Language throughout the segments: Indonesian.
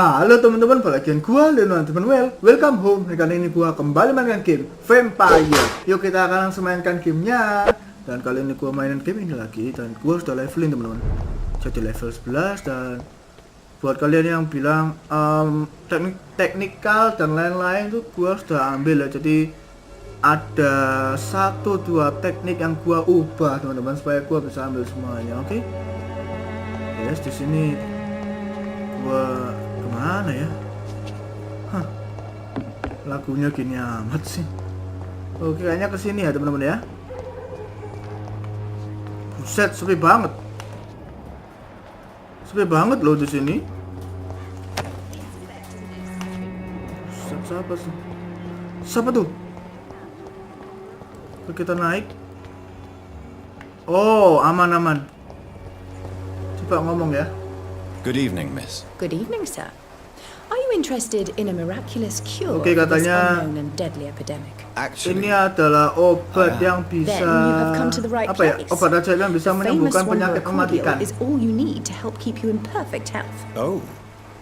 Halo teman-teman, bagian gua Leonardo teman welcome home. Kali ini gua kembali mainkan game Vampyr. Yuk kita akan langsung mainkan gamenya. Dan kali ini gua mainin game ini lagi dan gua sudah leveling teman-teman. Jadi level 11 dan buat kalian yang bilang teknikal dan lain-lain itu gua sudah ambil ya. Jadi ada 1-2 teknik yang gua ubah teman-teman supaya gua bisa ambil semuanya, oke? Yes, di sini gua kemana ya? Hah, lagunya gini amat sih. Oke, kayaknya kesini ya teman-teman ya. Buset, sepi banget. Sepi banget loh di sini. Buset, siapa sih? Siapa tuh? Kita naik. Oh, aman-aman. Coba ngomong ya. Good evening, miss. Good evening, sir. Are you interested in a miraculous cure Oke, for this katanya unknown and deadly epidemic? Actually, ini adalah obat yang bisa Then you have come to the right apa ya? place. Obat ajaib yang bisa Famous menyembuhkan wonder penyakit mematikan. cordial is all you need to help keep you in perfect health. oh,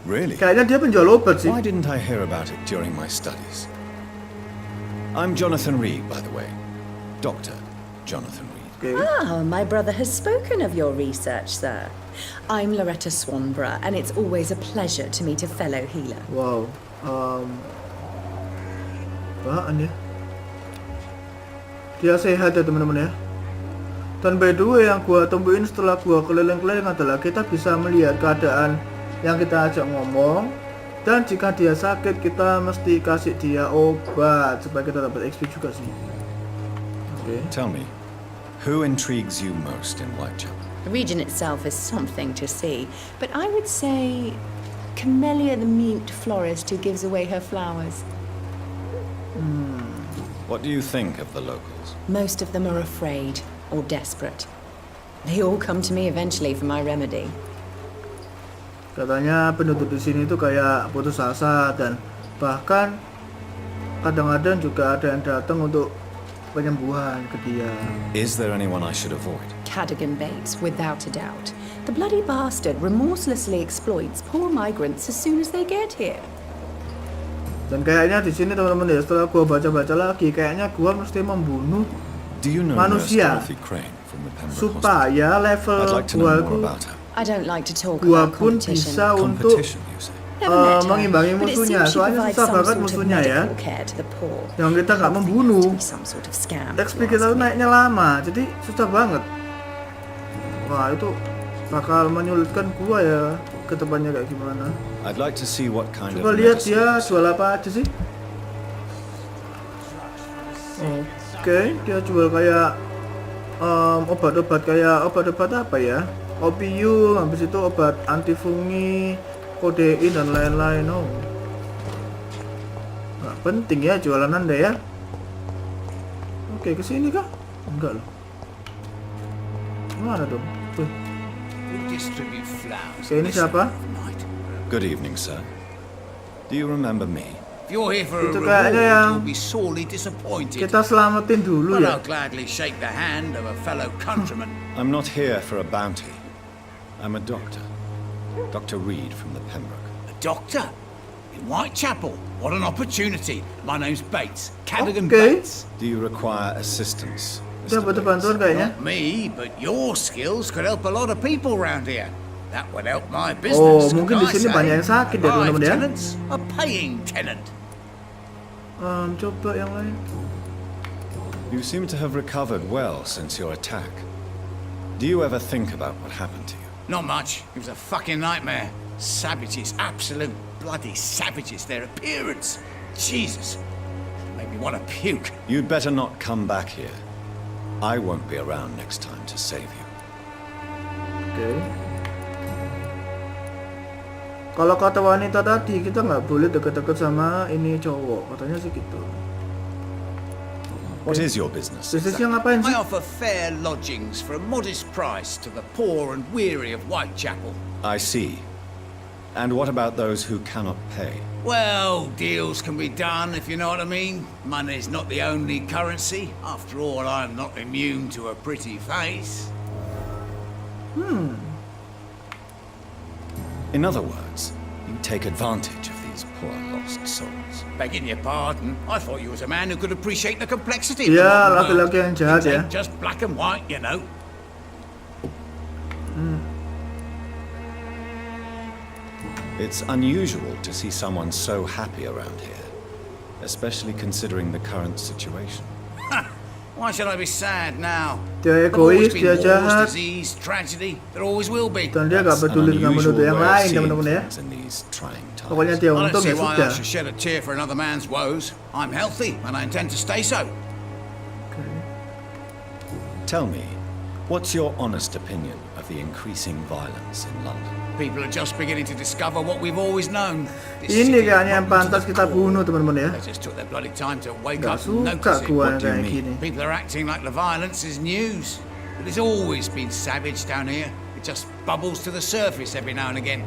really? Kayaknya dia penjual obat sih. Why didn't I hear about it during my studies? I'm Jonathan Reed, by the way. Dr. Jonathan Reed. Oke. Ah, my brother has spoken of your research, sir. I'm Loretta Swanborough, and it's always a pleasure to meet a fellow healer. Wow. Apaan ya? Dia sehat ya teman-teman ya. Dan by the way yang gua temuin setelah gua keliling-keliling adalah kita bisa melihat keadaan yang kita ajak ngomong. Dan jika dia sakit kita mesti kasih dia obat supaya kita dapat XP juga sih. Oke. Tell me, who intrigues you most in Whitechapel? The region itself is something to see, but I would say Camellia the mute florist who gives away her flowers. What do you think of the locals? Most of them are afraid or desperate. They all come to me eventually for my remedy. Katanya penduduk di sini itu kayak putus asa dan bahkan kadang-kadang juga ada yang datang untuk penyembuhan ke dia. Is there anyone I should avoid? Cadogan Bates, without a doubt. The bloody bastard remorselessly exploits poor migrants as soon as they get here. Dan kayaknya di sini teman-teman ya, setelah gua baca-baca lagi, kayaknya gua mesti membunuh Do you know manusia Nurse Dorothy Crane from the Pembroke Hospital? supaya level I'd like to gua know more about her. I don't like to talk gua about pun competition. bisa untuk Competition, you say? Never met her, mengimbangi but it musuhnya. seems she Soalnya provides susah some banget sort of musuhnya ya. medical care to the poor. Yang kita nggak Hopefully membunuh. it must be some sort of scam, if XP you kita ask tuh me. naiknya lama, jadi susah banget. Wah itu bakal menyulitkan gua ya ke depannya kayak gimana. I'd like to see what kind Coba of lihat medicine dia you jual apa aja sih. Oke, dia jual kayak obat-obat kayak obat-obat apa ya? Opium, habis itu obat antifungi, kodein dan lain-lain. Oh, nggak penting ya jualan Anda ya. Oke, kesini kah? Enggak loh. Mana dong? Tuh. Oke, ini siapa? Good evening, sir. Do you remember me? If you're here for a Itu reward, kayaknya yang you'll be sorely disappointed. kita selamatin dulu But ya. I'll gladly shake the hand of a fellow countryman. I'm not here for a bounty. I'm a doctor. Dr. Reed from the Pembroke. A doctor? In Whitechapel? What an opportunity. My name's Bates. Cadogan Okay. Bates. Do you require assistance, Dia Mr. butuh Bates? bantuan kayaknya. Not me, but your skills could help a lot of people round here. That would help my Oh, business. mungkin di I sini say. banyak yang sakit ya, Live teman-teman ya. tenants, a paying tenant. Coba yang lain. You seem to have recovered well since your attack. Do you ever think about what happened to you? Not much. It was a fucking nightmare. Savages, absolute bloody savages. Their appearance, Jesus, made me want to puke. You'd better not come back here. I won't be around next time to save you. Oke. Kalau kata wanita tadi kita nggak boleh deket-deket sama ini cowok, katanya sih gitu. What is your business? Bisnisnya ngapain sih? I offer fair lodgings for a modest price to the poor and weary of Whitechapel. I see. And what about those who cannot pay? Well, deals can be done, if you know what I mean. Money's not the only currency. After all, I'm not immune to a pretty face. In other words, You take advantage of these poor lost souls. Begging your pardon, I thought you was a man who could appreciate the complexity of the Dia modern world. laki-laki yang jahat Things ya. ain't just black and white, you know. It's unusual to see someone so happy around here, especially considering the current situation. Why should I be sad now? Dia There've always egois, been dia wars, jahat, disease, tragedy. There always will be. dan dia gak That's an peduli dengan unusual menuduh yang way of lain seeing teman-teman ya. things in these trying times. Pokoknya dia I don't untung see ya why I sudah. should shed a tear for another man's woes. I'm healthy, and I intend to stay so. Tell me, what's your honest opinion of the increasing violence in London? People are just beginning to discover what we've always known. This Ini city kayaknya yang rotten to pantas the kita core. bunuh teman-teman ya. They just took their bloody time to wake Gak up and suka notice it. gua What do you kayak mean? gini. People are acting like the violence is news. But it's always been savage down here. It just bubbles to the surface every now and again.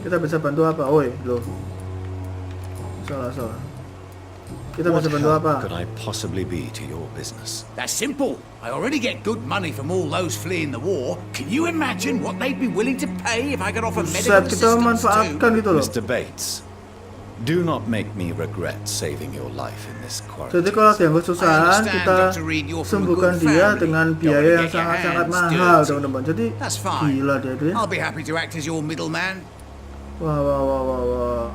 Kita bisa bantu apa? Oi, loh. Salah. Kita What bisa bantu help apa? could I possibly be to your business? That's simple. I already get good money from all those fleeing the war. Can you imagine what they'd be willing to pay if I could offer medical Buset, kita assistance memanfaatkan too? gitu loh. Mr. Bates, do not make me regret saving your life in this quarantine. Jadi kalau dia nggak kesusahan, I understand, kita Dr. Reed, you're from a sembuhkan good dia family. dengan Don't biaya wanna yang get your sangat-sangat hands mahal, dirty. teman-teman. Jadi That's fine. gila dia tuh ya. I'll be happy to act as your middleman. Wah.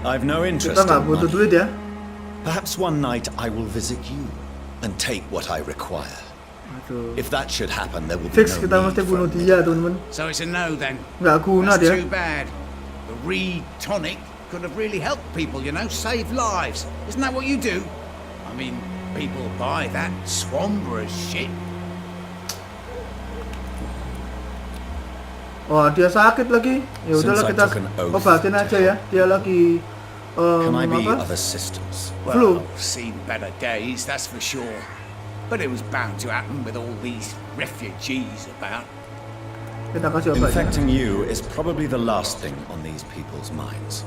I've no interest Kita nggak in butuh duit money. ya. Perhaps one night I will visit you and take what I require. Aduh. If that should happen, there will be Fix no kita need mesti for bunuh a dia, teman-teman. So it's a no then. Nggak guna That's dia. too bad. The Reed tonic could have really helped people, you know, save lives. Isn't that what you do? I mean, people buy that swamper shit. Wah, dia sakit lagi. Ya udahlah Since I kita took an oath obatin aja ya. Dia lagi Can I be apa? of assistance? Flu. Well, I've seen better days, that's for sure. But it was bound to happen with all these refugees about. Kita kasih obat. Infecting you is probably the last thing on these people's minds.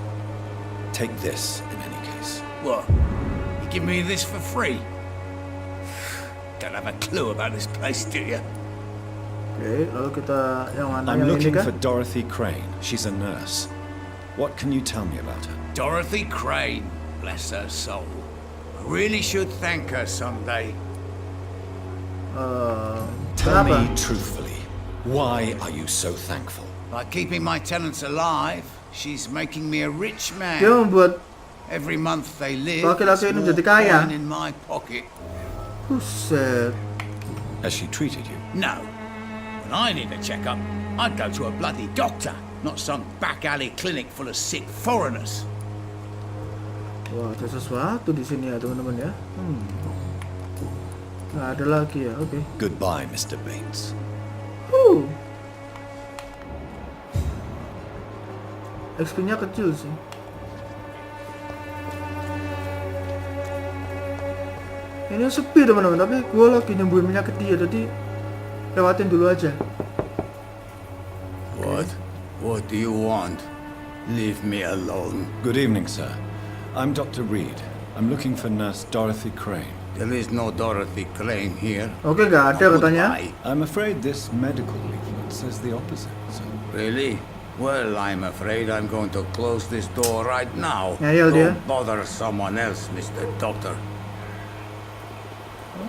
Take this in any case. What? You give me this for free? Don't have a clue about this place, do you? Oke, lalu kita yang mana I'm yang ini looking kah? for Dorothy Crane. She's a nurse. What can you tell me about her? Dorothy Crane, bless her soul. I really should thank her someday. Tell Kenapa? me truthfully, why are you so thankful? By keeping my tenants alive, she's making me a rich man. Dia membuat Every month they live, laki-laki ini small jadi kaya. coin in my pocket. Buset. Has she treated you? No. When I need a checkup, I'd go to a bloody doctor, not some back alley clinic full of sick foreigners. Wah, ada sesuatu di sini ya, teman-teman ya. Nggak ada lagi ya, oke. Goodbye, Mr. Bates. XP-nya kecil sih. Ini sepi teman-teman, tapi gue lagi nyembuhin minyak ke dia, jadi lewatin dulu aja. What? What do you want? Leave me alone. Good evening, sir. I'm Dr. Reed. I'm looking for Nurse Dorothy Crane. There is no Dorothy Crane here. Oke, nggak ada katanya. Goodbye. I'm afraid this medical leaflet says the opposite, sir. Really? Well, I'm afraid I'm going to close this door right now. Ngeyel dia. Don't bother someone else, Mr. Doctor.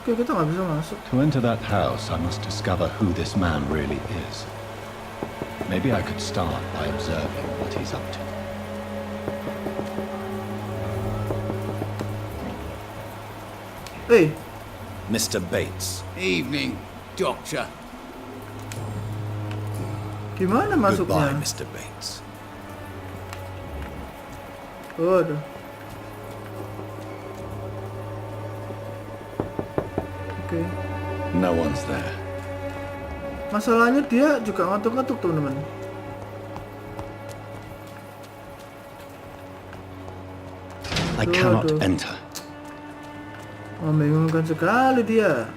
Oke, kita nggak bisa masuk. To enter that house, I must discover who this man really is. Maybe I could start by observing what he's up to. Hey, Mr. Bates. Evening, Doctor. gimana Goodbye, masuknya? Mr. Bates. Oh, aduh. Oke. No one's there. Masalahnya dia juga ngantuk-ngantuk teman-teman. I cannot Aduh. enter. Membingungkan sekali dia.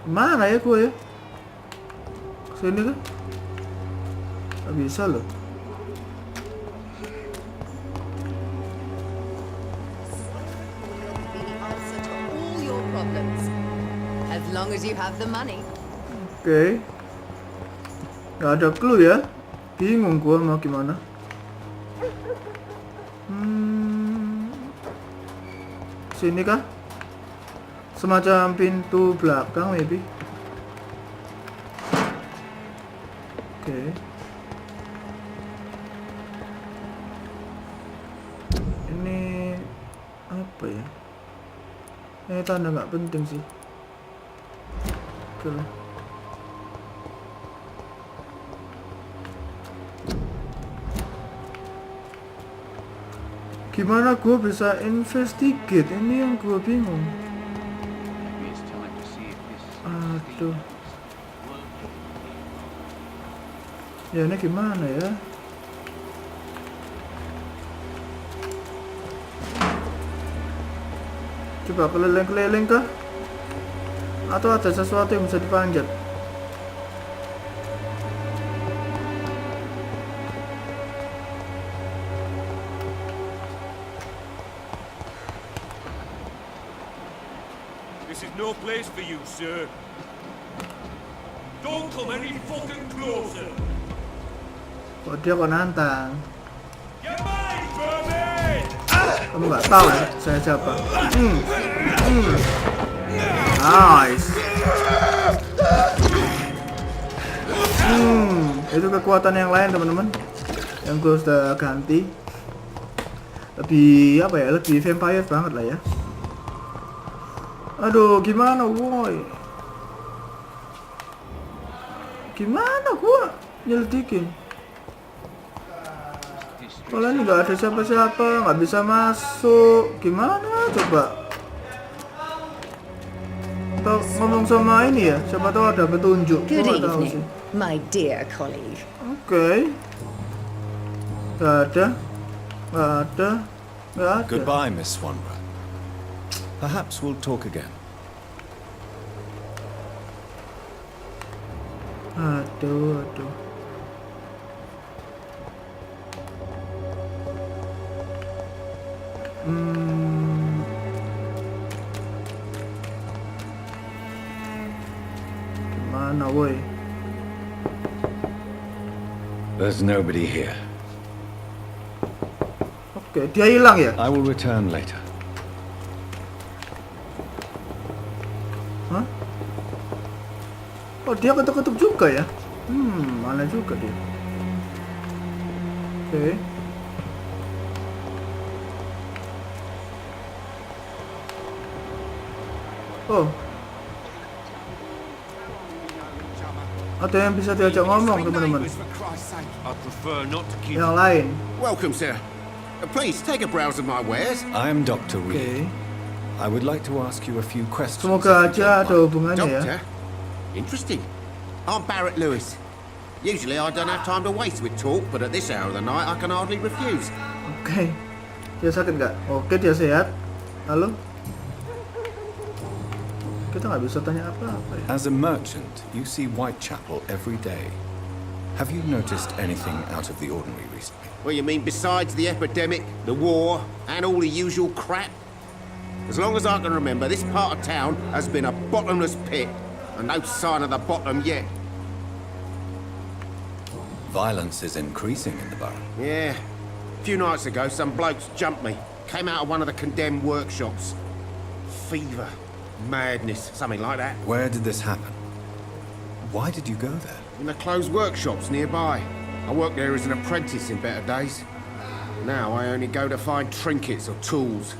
Mana ya gue ya? Sini kan? Gak bisa loh. long as you have the money. Oke. Gak ada clue ya. Bingung gua mau gimana. Sini kah? Semacam pintu belakang maybe. Oke. Ini apa ya? Ini tanda nggak penting sih. Oke lah. Gimana gue bisa investigate? Ini yang gue bingung. Aduh. Ya ini gimana ya? Coba keliling-keliling kah? Atau ada sesuatu yang bisa dipanjat? This is no place for you, sir. Don't come any fucking closer. Oh, dia kok nantang. Get mine, vermin! Kamu nggak tahu ya saya siapa? Nice. Itu kekuatan yang lain teman-teman. Yang gue sudah ganti. Lebih apa ya? Lebih vampire banget lah ya. Aduh, gimana woi? Gimana gua nyelidikin? Kalau ini nggak ada siapa-siapa, nggak bisa masuk. Gimana coba? Atau ngomong sama ini ya? Siapa tahu ada petunjuk. Good Gua nggak tahu evening, sih. my dear colleague. Oke. Nggak ada. Nggak ada. Nggak ada. Goodbye, Miss Swanborough. Perhaps we'll talk again. Aduh, aduh. Gimana woi? There's nobody here. Oke, dia hilang ya? I will return later. Hah? Oh, dia ketuk-ketuk juga ya? Mana juga dia? Oke. Oh. Ada yang bisa diajak ngomong, teman-teman. I prefer not to keep Yang lain. Welcome, sir. Please take a browse of my wares. I am Dr. Reed. Oke. I would like to ask you a few questions. Semoga if you aja don't ada mind. hubungannya ya. Doctor? Interesting. I'm Barrett Lewis. Usually I don't have time to waste with talk, but at this hour of the night I can hardly refuse. Oke. Dia sakit nggak? Oke, dia sehat. Halo? Kita nggak bisa tanya apa-apa ya. As a merchant, you see Whitechapel every day. Have you noticed anything out of the ordinary recently? Well, you mean besides the epidemic, the war, and all the usual crap? As long as I can remember, this part of town has been a bottomless pit, and no sign of the bottom yet. Violence is increasing in the borough. Yeah. A few nights ago, some blokes jumped me. Came out of one of the condemned workshops. Fever, madness, something like that. Where did this happen? Why did you go there? In the closed workshops nearby. I worked there as an apprentice in better days. Now I only go to find trinkets or tools.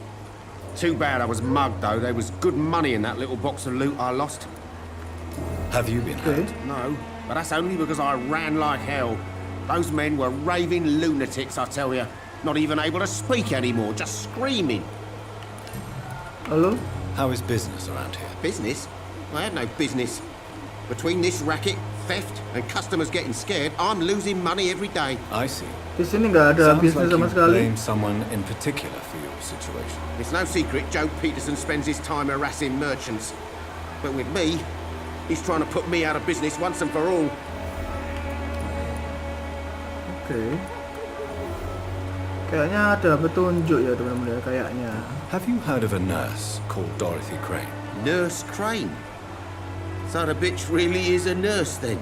Too bad I was mugged, though. There was good money in that little box of loot I lost. Have you been Oke. hurt? No, but that's only because I ran like hell. Those men were raving lunatics, I tell you. Not even able to speak anymore, just screaming. Halo? How is business around here? Business? I had no business. Between this racket, theft, and customers getting scared, I'm losing money every day. I see. Di sini nggak ada Sounds bisnis like sama you sekali. blame someone in particular for your situation. It's no secret Joe Peterson spends his time harassing merchants. But with me, he's trying to put me out of business once and for all. Oke. Kayaknya ada petunjuk ya teman-teman ya, kayaknya. Have you heard of a nurse called Dorothy Crane? Nurse Crane? So the bitch really is a nurse then?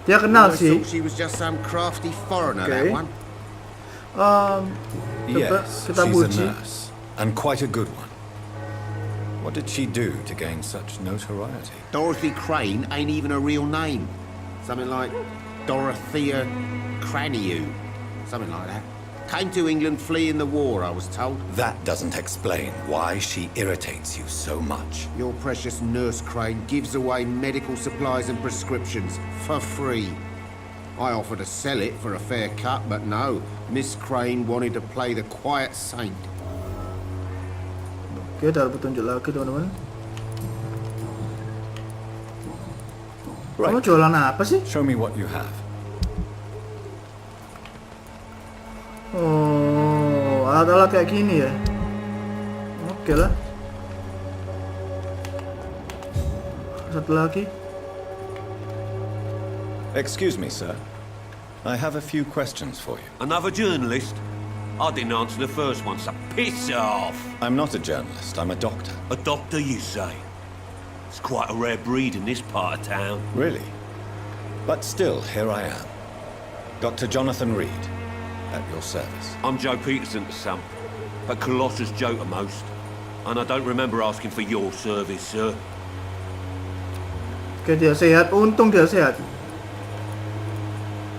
Dia I kenal always sih. thought she was just some crafty foreigner, Okay. that one. Yes, kita she's puji. a nurse, and quite a good one. What did she do to gain such notoriety? Dorothy Crane ain't even a real name. Something like Dorothea Craniu. Something like that. Came to England fleeing the war, I was told. That doesn't explain why she irritates you so much. Your precious nurse Crane gives away medical supplies and prescriptions for free. I offered to sell it for a fair cut, but no. Miss Crane wanted to play the quiet saint. Oke, ada petunjuk lagi teman-teman. Kamu Right, jualan apa sih? show me what you have. Oh, alat-alat kayak gini ya. Oke lah. Satu lagi. Excuse me, sir. I have a few questions for you. Another journalist? I didn't answer the first one, so piss off! I'm not a journalist, I'm a doctor. A doctor, you say? It's quite a rare breed in this part of town. Really? But still, here I am. Dr. Jonathan Reed, at your service. I'm Joe Peterson to some, but Colossus Joe to most. And I don't remember asking for your service, sir. Oke, dia sehat. Untung dia sehat.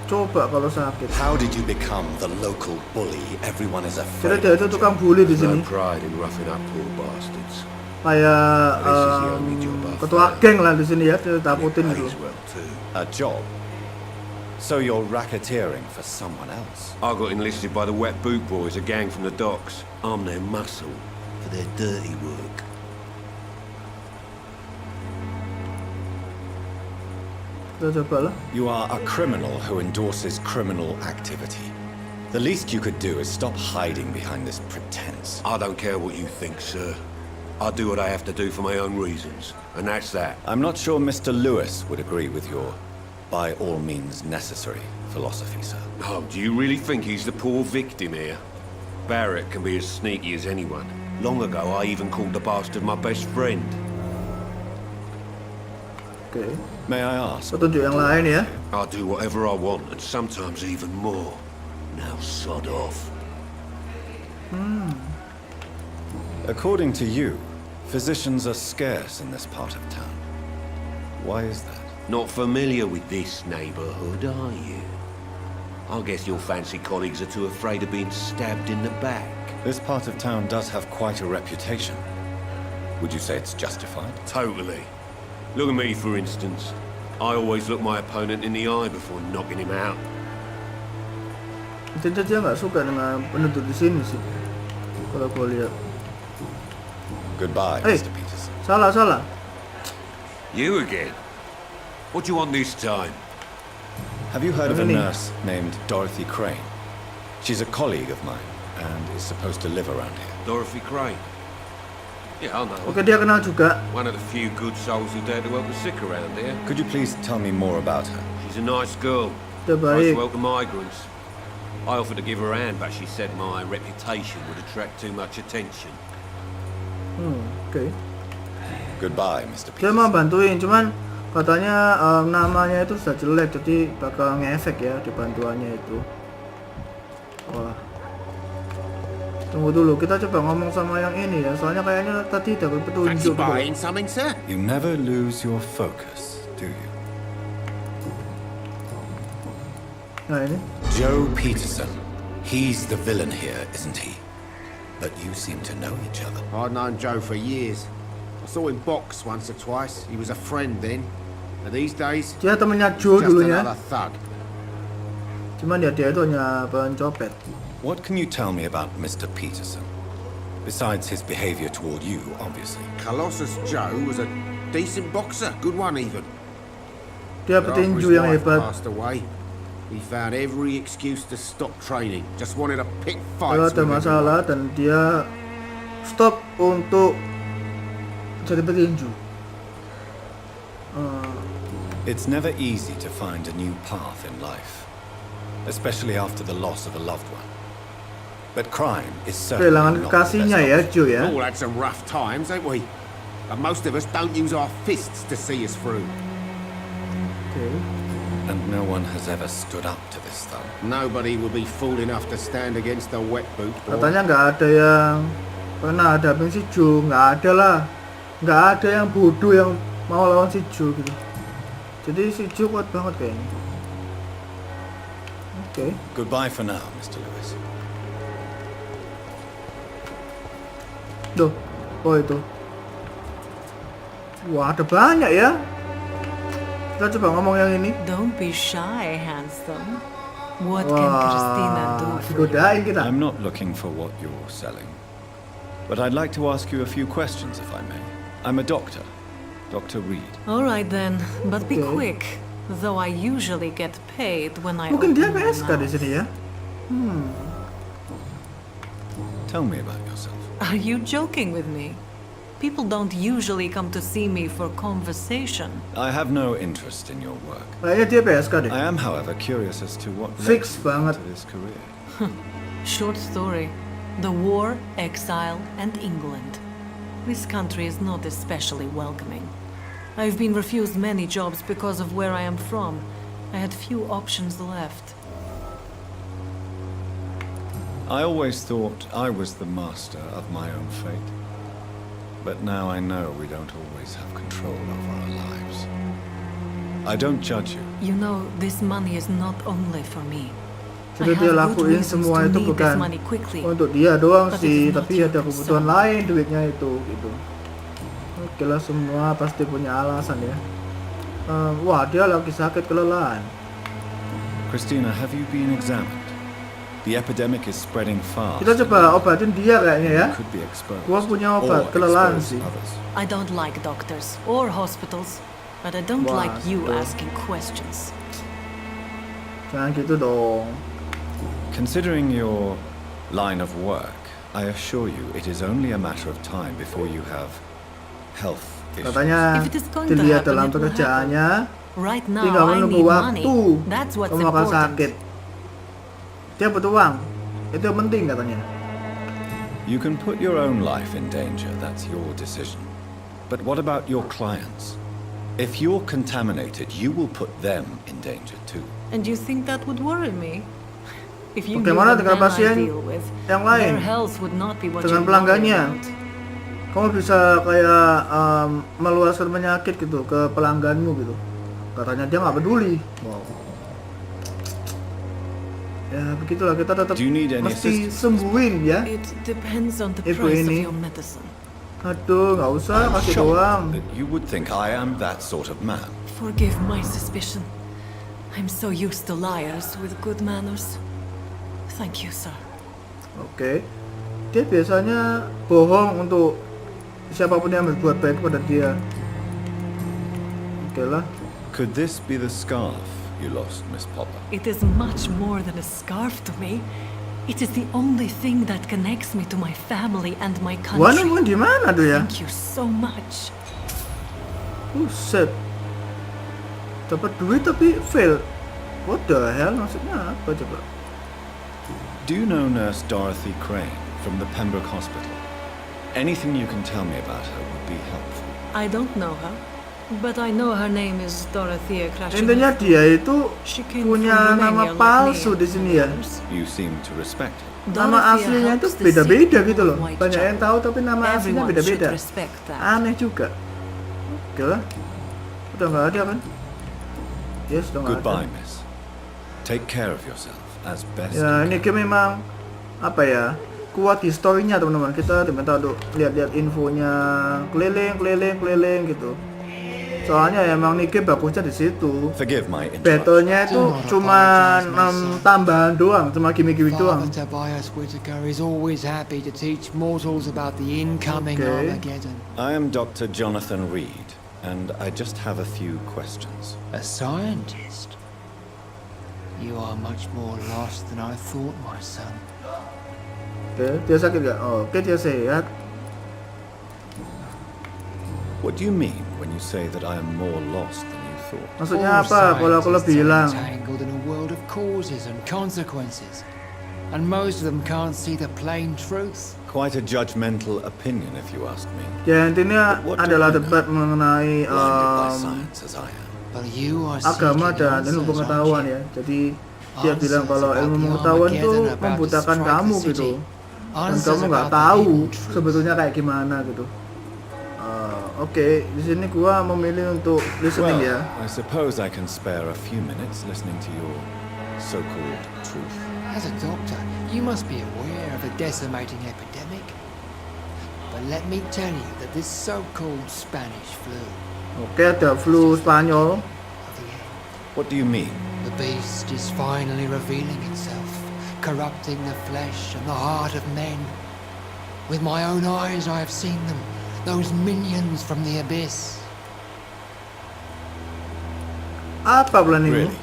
Coba kalau sakit. How did you become the local bully everyone is Jadi afraid dia itu of? tukang bully di sini. pride in roughing up poor bastards. Kayak This is the only job I've ketua found. geng lah di sini ya. Dia takutin gitu. Pays well too. A job? So you're racketeering for someone else? I got enlisted by the Wet Boot Boys, a gang from the docks. I'm their muscle for their dirty work. Kita coba lah. You are a criminal who endorses criminal activity. The least you could do is stop hiding behind this pretense. I don't care what you think, sir. I do what I have to do for my own reasons, and that's that. I'm not sure Mr. Lewis would agree with your by all means necessary philosophy, sir. Oh, do you really think he's the poor victim here? Barrett can be as sneaky as anyone. Long ago, I even called the bastard my best friend. Oke. May I ask? Petunjuk yang lain ya. I do whatever I want, and sometimes even more. Now sod off. According to you, physicians are scarce in this part of town. Why is that? Not familiar with this neighborhood, are you? I guess your fancy colleagues are too afraid of being stabbed in the back. This part of town does have quite a reputation. Would you say it's justified? Totally. Look at me, for instance. I always look my opponent in the eye before knocking him out. Jadi dia nggak suka dengan penduduk di sini sih. Kalau gue lihat. Goodbye, Hey. Mr. Peterson. Salah. You again? What do you want this time? Have you heard of a Really? nurse named Dorothy Crane? She's a colleague of mine and is supposed to live around here. Dorothy Crane? Yeah, I know. Oke, dia kenal juga. One of the few good souls who dare to help the sick around here. Could you please tell me more about her? She's a nice girl. Dia Nice baik. to welcome migrants. I offered to give her a hand, but she said my reputation would attract too much attention. Oke. Goodbye, Mr. Dia mau Peterson. bantuin, cuman katanya namanya itu sudah jelek, jadi bakal ngefek ya di bantuannya itu. Wah. Tunggu dulu, kita coba ngomong sama yang ini ya. Soalnya kayaknya tadi dapat Fancy petunjuk. gitu. buying something, sir? You never lose your focus, do you? Nah ini. Joe Peterson. He's the villain here, isn't he? But you seem to know each other. I'd known Joe for years. I saw him box once or twice. He was a friend then. And these days, Dia temennya Joe just dulunya. another thug. Cuman dia itu hanya pencopet. What can you tell me about Mr. Peterson? Besides his behavior toward you, obviously. Colossus Joe was a decent boxer. Good one, even. Dia But after his petinju yang wife hebat. passed away, he found every excuse to stop training. Just wanted to pick Kalau fights ada with masalah everyone. dan dia stop untuk jadi petinju. It's never easy to find a new path in life, especially after the loss of a loved one. But crime is certainly Kehilangan not the kekasihnya best ya, option. Joe ya. All had some rough times, ain't we? And most of us don't use our fists to see us through. Oke. And no one has ever stood up to this thumb. Nobody will be fool enough to stand against a wet boot, boy. Katanya nggak ada yang pernah hadapin si Joe, nggak ada lah. Nggak ada yang bodoh yang mau lawan si Joe gitu. Jadi si Joe kuat banget kayaknya. Oke. Goodbye for now, Mr. Lewis. Duh, oh itu. Wah, ada banyak ya. Kita coba ngomong yang ini. Don't be shy, handsome. What can Christina do Wah, for you? digodain kita. I'm not looking for what you're selling, but I'd like to ask you a few questions if I may. I'm a doctor, Dr. Reed. All right then, but be Okay. quick. Though I usually get paid when I Mungkin dia open my PSK di mouth. sini ya. Tell me about yourself. Are you joking with me? People don't usually come to see me for conversation. I have no interest in your work. Kayaknya dia PSK deh. I am, however, curious as to what Fix led you banget. to this career. Short story. The war, exile, and England. This country is not especially welcoming. I've been refused many jobs because of where I am from. I had few options left. I always thought I was the master of my own fate. But now I know we don't always have control over our lives. I don't judge you. You know, this money is not only for me. Jadi dia lakuin semua itu bukan untuk dia doang sih, tapi ada kebutuhan lain duitnya itu gitu. Oke lah, semua pasti punya alasan ya. Wah, dia lagi sakit kelelahan. Christina, have you been examined? The epidemic is spreading fast. Kita coba obatin dia kayaknya ya. Could be exposed. Gua punya obat or kelelahan expose sih. others. I don't like doctors or hospitals, but I don't Wah, like you betul. asking questions. Jangan gitu dong. Considering your line of work, I assure you it is only a matter of time before you have health issues. Katanya If it is going to dilihat happen, dalam it will pekerjaannya Right now, tinggal I menunggu need waktu money. That's what's kamu akan sakit. important. Dia butuh uang. Itu yang penting katanya. You can put your own life in danger, that's your decision. But what about your clients? If you're contaminated, you will put them in danger too. And you think that would worry me? If you knew Bagaimana the dengan men I pasien deal with, yang lain? their health would not be what Dengan you worry pelanggannya? about. Kamu bisa kayak meluaskan penyakit gitu ke pelangganmu gitu. Katanya dia nggak peduli. Wow. Ya begitulah, kita tetap Do you need any mesti assistance? sembuhin ya. It depends on the Ibu price ini. of your medicine. Aduh, nggak usah, kasih Shocked doang. that you would think I am that sort of man. Forgive my suspicion. I'm so used to liars with good manners. Thank you, sir. Oke. Dia biasanya bohong untuk siapapun yang berbuat baik pada dia. Oke lah. Could this be the scarf you lost, Miss Popper? It is much more than a scarf to me. It is the only thing that connects me to my family and my Wah, country. nemuin di mana tuh ya? Thank you so much. Buset. Dapat duit tapi fail. What the hell? Maksudnya apa coba? Do you know Nurse Dorothy Crane from the Pembroke Hospital? Anything you can tell me about her would be helpful. I don't know her, but I know her name is Dorothea Krashenov. Intinya dia itu She came punya from nama Romania like palsu me di and sini the ya. others. You seem to respect her. Nama Dorothea aslinya itu helps the beda-beda sick gitu loh. Whitechapel. Banyak yang tahu tapi nama aslinya Everyone should beda-beda. respect that. Aneh juga. Oke lah. Udah nggak ada kan? Yes, udah nggak ada. Goodbye, Miss. Take care of yourself as best Ya, you ini can. game memang apa ya? Kuat historinya teman-teman. Kita diminta untuk lihat-lihat infonya, keliling gitu. Soalnya emang ini game bagusnya di situ. Forgive my interruption. Battle-nya itu Do not cuma apologize, tambahan doang, cuma gimmick-gimmick doang. Father Tobias Whittaker is always happy to teach mortals about the incoming Okay. Armageddon. I am Dr. Jonathan Reed, and I just have a few questions. A scientist? You are much more lost than I thought, my son. Oke, dia sakit gak? Oh, oke, dia sehat. What do you mean when you say that I am more lost than you thought? Maksudnya All apa? Kalau scientists bilang are entangled in a world of causes and consequences. and most of them can't see the plain truth. Quite a judgmental opinion, if you ask me. Ya intinya But what do adalah I know? debat mengenai Blinded by science as I am. But you are agama seeking dan ilmu answers, pengetahuan aren't ya. you? Jadi dia bilang kalau ilmu pengetahuan itu membutakan kamu gitu, dan kamu nggak tahu sebetulnya kayak gimana gitu. Oke, di sini gua memilih untuk listening Well, ya. I suppose I can spare a few minutes listening to your so-called truth. As a doctor, you must be aware of the decimating epidemic. But let me tell you that this so-called Spanish flu Oke, ada flu Spanyol. of the end, What do you mean? the beast is finally revealing itself, corrupting the flesh and the heart of men. With my own eyes I have seen them, those minions from the abyss. Apa planning? Really?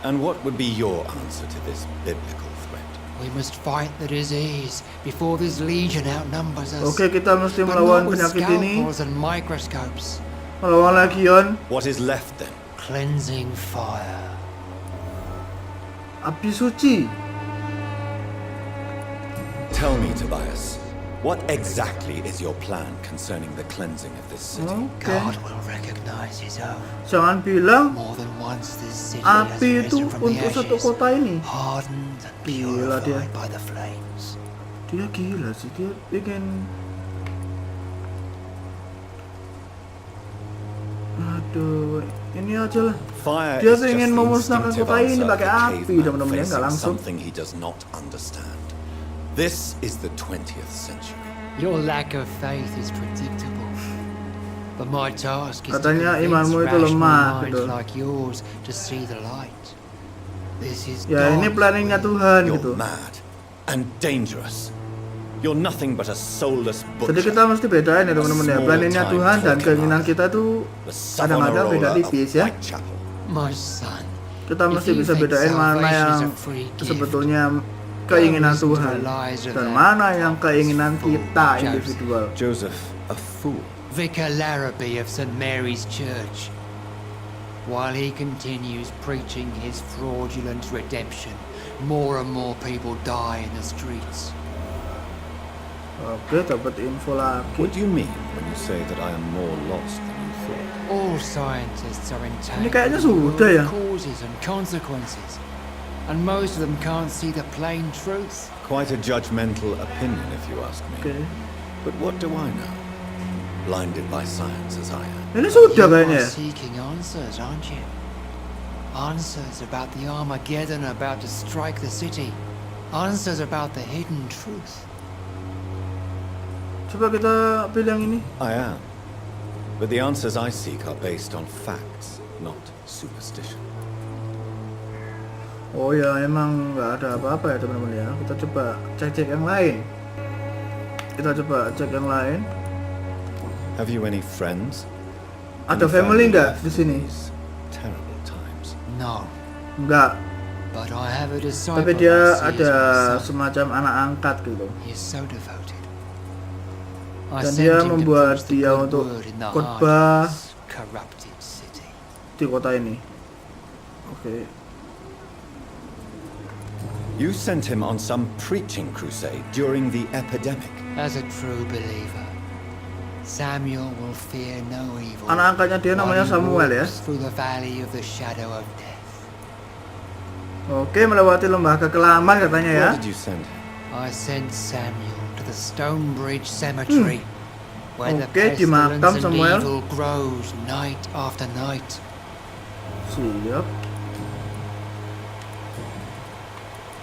And what would be your answer to this biblical threat? We must fight the disease before this legion outnumbers us. Oke, kita mesti But melawan not with penyakit ini, scalpels and microscopes. melawan legion, What is left then? Cleansing fire. api suci. Tell me, Tobias, what exactly is your plan concerning the cleansing of this city? Oke, God will recognize his own. jangan bilang More than once this city has api itu risen from the untuk satu ashes, kota ini. hardened and Gila dia. purified by the flames. Dia gila sih, dia bikin. Aduh, ini aja lah. Fire Dia is just pengen the memusnahkan instinctive kota ini answer pakai of a api, caveman teman-teman ya, nggak facing langsung. something he does not understand. This is the 20th century. Your lack of faith is predictable. But my task is Katanya to convince imanmu itu rational lemah, minds gitu. like yours to see the light. This is Ya ini God's planningnya will. Tuhan You're gitu. mad and dangerous. You're nothing but a soulless butcher. Jadi kita mesti bedain ya teman-teman ya. Planningnya Tuhan dan keinginan kita tuh The kadang-kadang beda Savonarola of tipis ya. Whitechapel. My son, Kita if mesti you bisa think bedain mana salvation yang is a free gift, sebetulnya keinginan listen to Tuhan the lies of dan that mana yang keinginan fool kita Joseph. individual. Joseph, a fool. Vicar Larrabee of St. Mary's Church. While he continues preaching his fraudulent redemption, more and more people die in the streets. Oke, dapat info lagi. What do you mean when you say that I am more lost than you thought? All scientists are entangled kayaknya in the world sudah ya. of causes and consequences, and most of them can't see the plain truth. Quite a judgmental opinion, if you ask me. Oke. But what do I know? Blinded by science as I am. Ini sudah You kayaknya. are seeking answers, aren't you? Answers about the Armageddon about to strike the city. Answers about the hidden truth. Coba kita pilih yang ini. I am. But the answers I seek are based on facts, not superstition. Oh ya, emang nggak ada apa-apa ya teman-teman ya. Kita coba cek-cek yang lain. Kita coba cek yang lain. Have you any friends? Ada Any family nggak left di in sini? these terrible times. No, Enggak. but I have a disciple. Tapi dia that sees ada myself. semacam anak angkat gitu. He is so devoted. I Dan sent dia him to membuat preach the dia good untuk word in the khotbah heart of this corrupted city. di kota ini. Oke. You sent him on some preaching crusade during the epidemic. As a true believer, Samuel will fear no evil. Anak angkatnya dia namanya while he Samuel ya. walks through the valley of the shadow of death. Oke, melewati lembah kekelaman katanya ya. Where did you send him? I sent Samuel to the Stonebridge Cemetery, where the Oke, di makam pestilence and Samuel. evil grows night after night. Siap.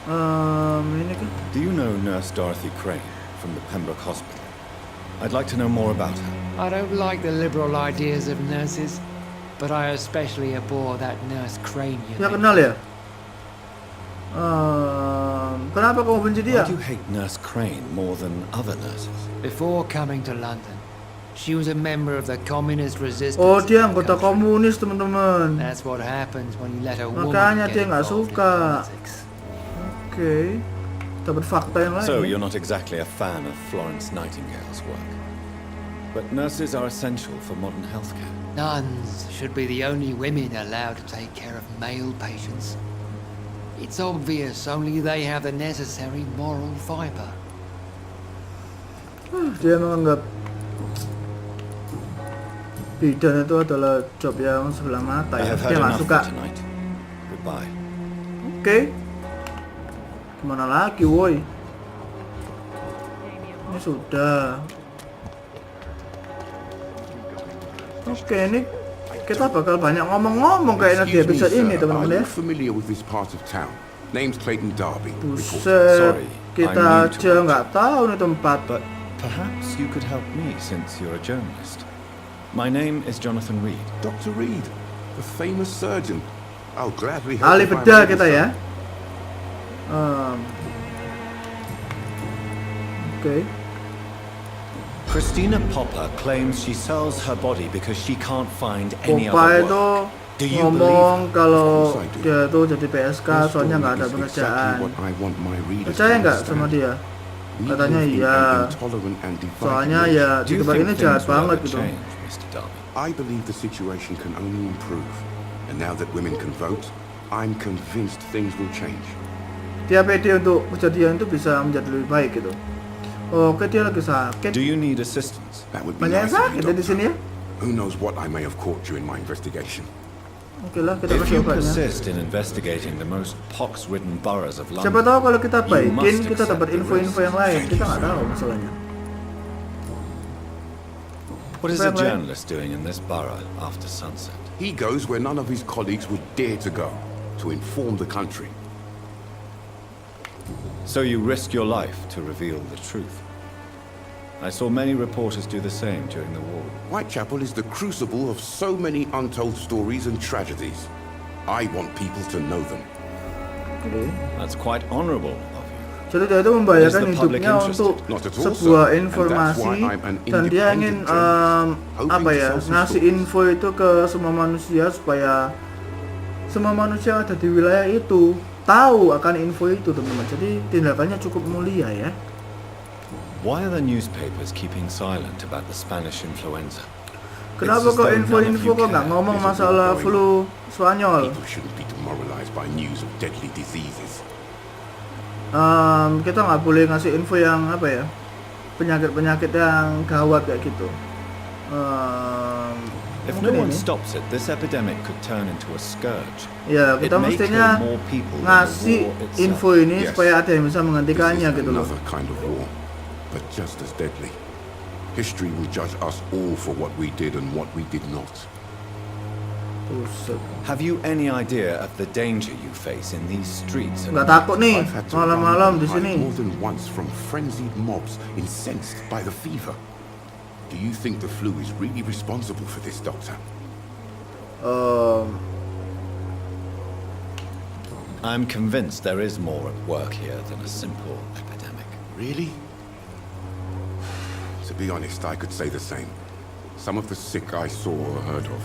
Ini kan. Do you know Nurse Dorothy Crane from the Pembroke Hospital? I'd like to know more about her. I don't like the liberal ideas of nurses, but I especially abhor that nurse Crane you Dia met. kenal ya? Kenapa kamu benci Why dia? do you hate Nurse Crane more than other nurses? Before coming to London, she was a member of the communist resistance. Oh, in dia the anggota country. komunis teman-teman. That's what happens when you let a woman Makanya dia get nggak involved in suka. politics. Oke. Dapat fakta yang lain. So you're not exactly a fan of Florence Nightingale's work. But nurses are essential for modern healthcare. Nuns should be the only women allowed to take care of male patients. It's obvious only they have the necessary moral fiber. Dia menganggap bidan itu adalah job yang sebelah mata I ya. have Dia had nggak enough suka. for tonight. Goodbye. Oke. Gimana lagi, woi? Ini sudah. Oke, ini kita bakal banyak ngomong-ngomong kayaknya di Excuse me, episode sir. ini, teman-teman Are ya. you familiar with this part of town? Name's Clayton Darby. Buset, Sorry, kita I'm new to aja it. nggak tahu nih tempat. But perhaps you could help me since you're a journalist. My name is Jonathan Reed. Dr. Reed, the famous surgeon. I'll gladly help Ahli if I'm bedah able, kita sir. ya. Oke. Christina Popper claims she sells her body because she can't find any Popa other itu work. Do you ngomong kalau Of course I do. dia tuh jadi PSK Your soalnya nggak ada story is pekerjaan. exactly what I want my readers Percaya to nggak understand. sama dia? We Katanya live in iya. an intolerant and divided Soalnya nation. ya Do di you tempat think ini things jahat will banget ever gitu. change, Mr. Darby? I believe the situation can only improve. And now that women can vote, I'm convinced things will change. Dia pede untuk kejadian itu bisa menjadi lebih baik gitu. Oke, dia lagi sakit. Do you need assistance? That would be Banyak yang nice of sakit you, ya di Doctor. sini ya. Who knows what I may have caught during my investigation. Oke lah, kita If kasih you obatnya. persist in investigating the most pox-ridden boroughs of Siapa London, tahu kalau kita You baikin, must kita accept dapat the info-info yang lain. Kita nggak tahu masalahnya. what is Fair a play. journalist doing in this borough after sunset? He goes where none of his colleagues would dare to go, to inform the country. So you risk your life to reveal the truth. I saw many reporters do the same during the war. Whitechapel is the crucible of so many untold stories and tragedies. I want people to know them. Oke. That's quite honorable of you. Jadi dia itu membayarkan Is the public hidupnya interested? untuk Not at all, sebuah sir. And informasi that's why I'm an dan dia ingin independent journalist, hoping apa to ya sell some ngasih stories. info itu ke semua manusia supaya semua manusia yang ada di wilayah itu tahu akan info itu, teman-teman. Jadi tindakannya cukup mulia ya. Why are the newspapers keeping silent about the Spanish influenza? Kenapa It's as kok though none of info-info you kok nggak care. ngomong Is it all masalah going flu Spanyol? People shouldn't be demoralized by news of deadly diseases. Kita nggak boleh ngasih info yang apa ya, penyakit-penyakit yang gawat kayak gitu. If Mungkin no one ini. stops it, this epidemic could turn into a scourge. Ya, It kita may mestinya kill more people than the ngasih war itself. info ini Yes. supaya ada yang bisa This menghentikannya is gitu loh. another kind of war, but just as deadly. History will judge us all for what we did and what we did not. Buset. Have you any idea of the danger you face in these streets? at Nggak night? takut nih I've had to run malam-malam and di hide sini. more than once from frenzied mobs incensed by the fever. Do you think the flu is really responsible for this, Doctor? I'm convinced there is more at work here than a simple epidemic. Really? To be honest, I could say the same. Some of the sick I saw or heard of.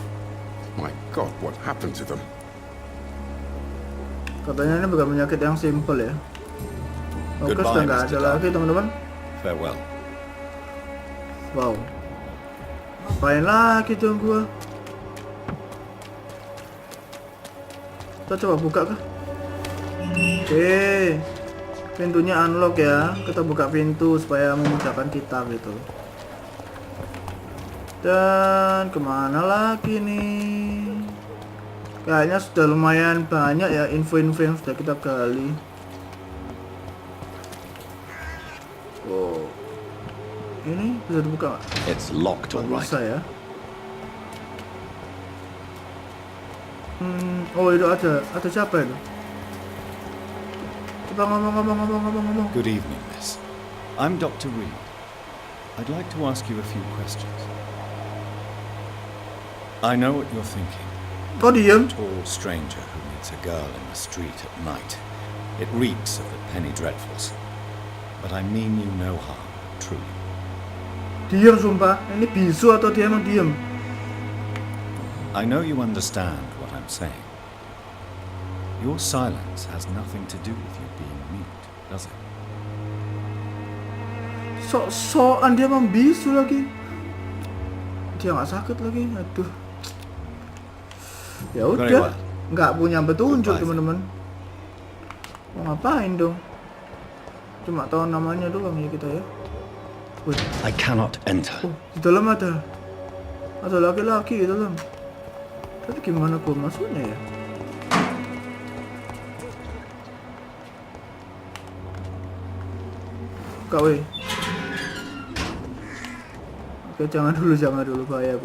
My God, what happened to them? Katanya ini bukan penyakit yang simple ya. Oke, Goodbye, sudah nggak Mr. ada Darby. lagi teman-teman. Farewell. Wow. Ngapain lagi dong gua? Kita coba buka kah? Oke. Pintunya unlock ya. Kita buka pintu supaya memudahkan kita gitu. Dan kemana lagi nih? Kayaknya sudah lumayan banyak ya info-info yang sudah kita gali. Wow. Ini bisa dibuka nggak? It's locked, all Nggak right. bisa ya. Oh itu ada siapa itu? Coba ngomong. Good evening, miss. I'm Dr. Reed. I'd like to ask you a few questions. I know what you're thinking. Kok diem? Tall stranger who meets a girl in the street at night. It reeks of the penny dreadfuls. But I mean you no harm, truly. Diem sumpah. Ini bisu atau dia emang diem? I know you understand what I'm saying. Your silence has nothing to do with you being mute, does it? Sok-sokan dia membisu lagi. Dia nggak sakit lagi. Aduh. Ya Very udah. well. Nggak punya petunjuk Goodbye, teman-teman. Mau ngapain dong? Cuma tahu namanya doang ya kita ya. Wih. I cannot enter. Oh, di dalam ada laki-laki di dalam. Tapi gimana gua masuknya ya? Kau Oke, jangan dulu, bahaya.